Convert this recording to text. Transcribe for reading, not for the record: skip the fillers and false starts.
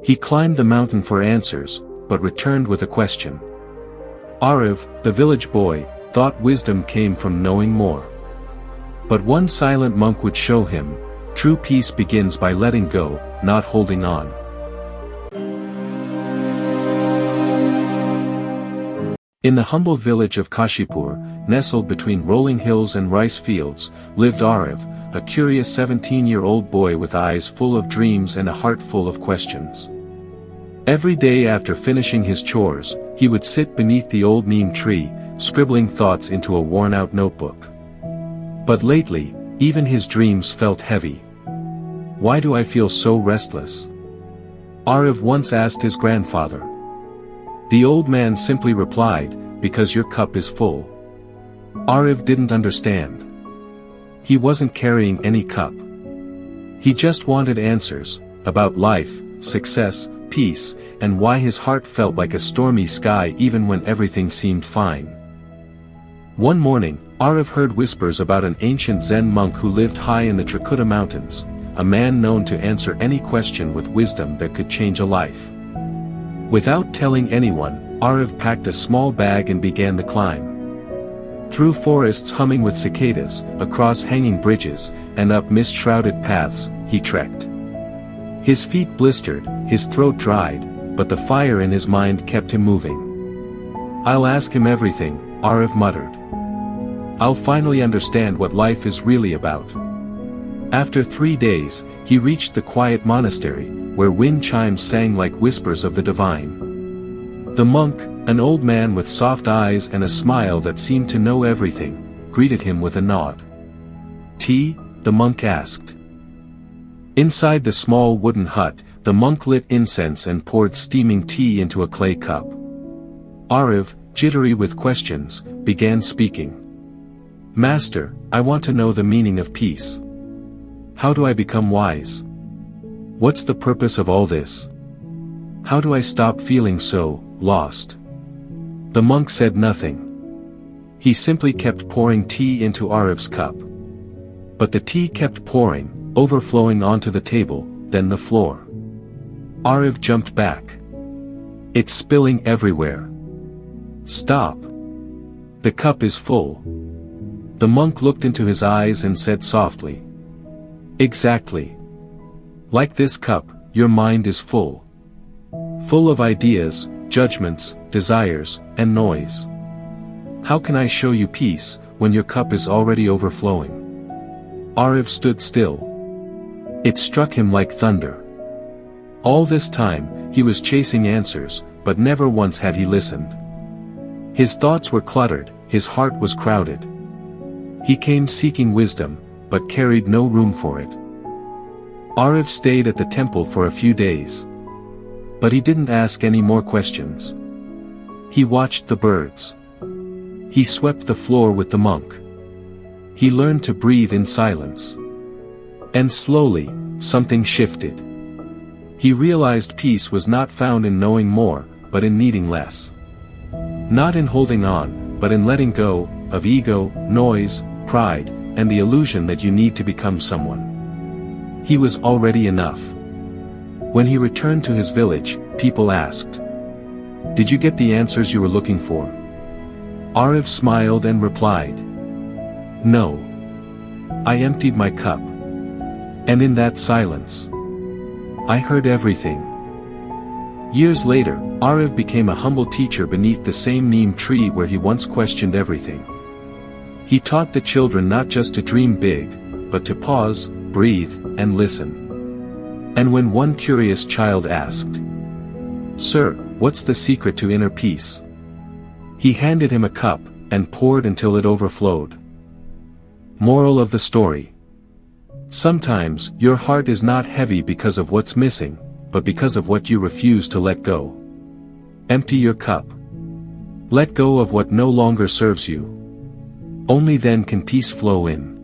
He climbed the mountain for answers, but returned with a question. Aarav, the village boy, thought wisdom came from knowing more. But one silent monk would show him, true peace begins by letting go, not holding on. In the humble village of Kashipur, nestled between rolling hills and rice fields, lived Aarav, a curious 17-year-old boy with eyes full of dreams and a heart full of questions. Every day after finishing his chores, he would sit beneath the old neem tree, scribbling thoughts into a worn-out notebook. But lately, even his dreams felt heavy. Why do I feel so restless? Aarav once asked his grandfather. The old man simply replied, because your cup is full. Aarav didn't understand. He wasn't carrying any cup. He just wanted answers, about life, success, peace, and why his heart felt like a stormy sky even when everything seemed fine. One morning, Aarav heard whispers about an ancient Zen monk who lived high in the Trikuta mountains, a man known to answer any question with wisdom that could change a life. Without telling anyone, Aarav packed a small bag and began the climb. Through forests humming with cicadas, across hanging bridges, and up mist-shrouded paths, he trekked. His feet blistered, his throat dried, but the fire in his mind kept him moving. I'll ask him everything, Aarav muttered. I'll finally understand what life is really about. After 3 days, he reached the quiet monastery, where wind chimes sang like whispers of the divine. The monk, an old man with soft eyes and a smile that seemed to know everything, greeted him with a nod. Tea? The monk asked. Inside the small wooden hut, the monk lit incense and poured steaming tea into a clay cup. Aarav, jittery with questions, began speaking. Master, I want to know the meaning of peace. How do I become wise? What's the purpose of all this? How do I stop feeling so lost? The monk said nothing. He simply kept pouring tea into Aarav's cup. But the tea kept pouring, overflowing onto the table, then the floor. Aarav jumped back. It's spilling everywhere. Stop. The cup is full. The monk looked into his eyes and said softly. Exactly. Like this cup, your mind is full. Full of ideas, judgments, desires, and noise. How can I show you peace, when your cup is already overflowing? Aarav stood still. It struck him like thunder. All this time, he was chasing answers, but never once had he listened. His thoughts were cluttered, his heart was crowded. He came seeking wisdom, but carried no room for it. Aarav stayed at the temple for a few days. But he didn't ask any more questions. He watched the birds. He swept the floor with the monk. He learned to breathe in silence. And slowly, something shifted. He realized peace was not found in knowing more, but in needing less. Not in holding on, but in letting go, of ego, noise, pride, and the illusion that you need to become someone. He was already enough. When he returned to his village, people asked, "Did you get the answers you were looking for?" Aarav smiled and replied, "No. I emptied my cup. And in that silence, I heard everything." Years later, Aarav became a humble teacher beneath the same neem tree where he once questioned everything. He taught the children not just to dream big, but to pause, breathe, and listen. And when one curious child asked, "Sir, what's the secret to inner peace?" he handed him a cup, and poured until it overflowed. Moral of the story. Sometimes, your heart is not heavy because of what's missing, but because of what you refuse to let go. Empty your cup. Let go of what no longer serves you. Only then can peace flow in.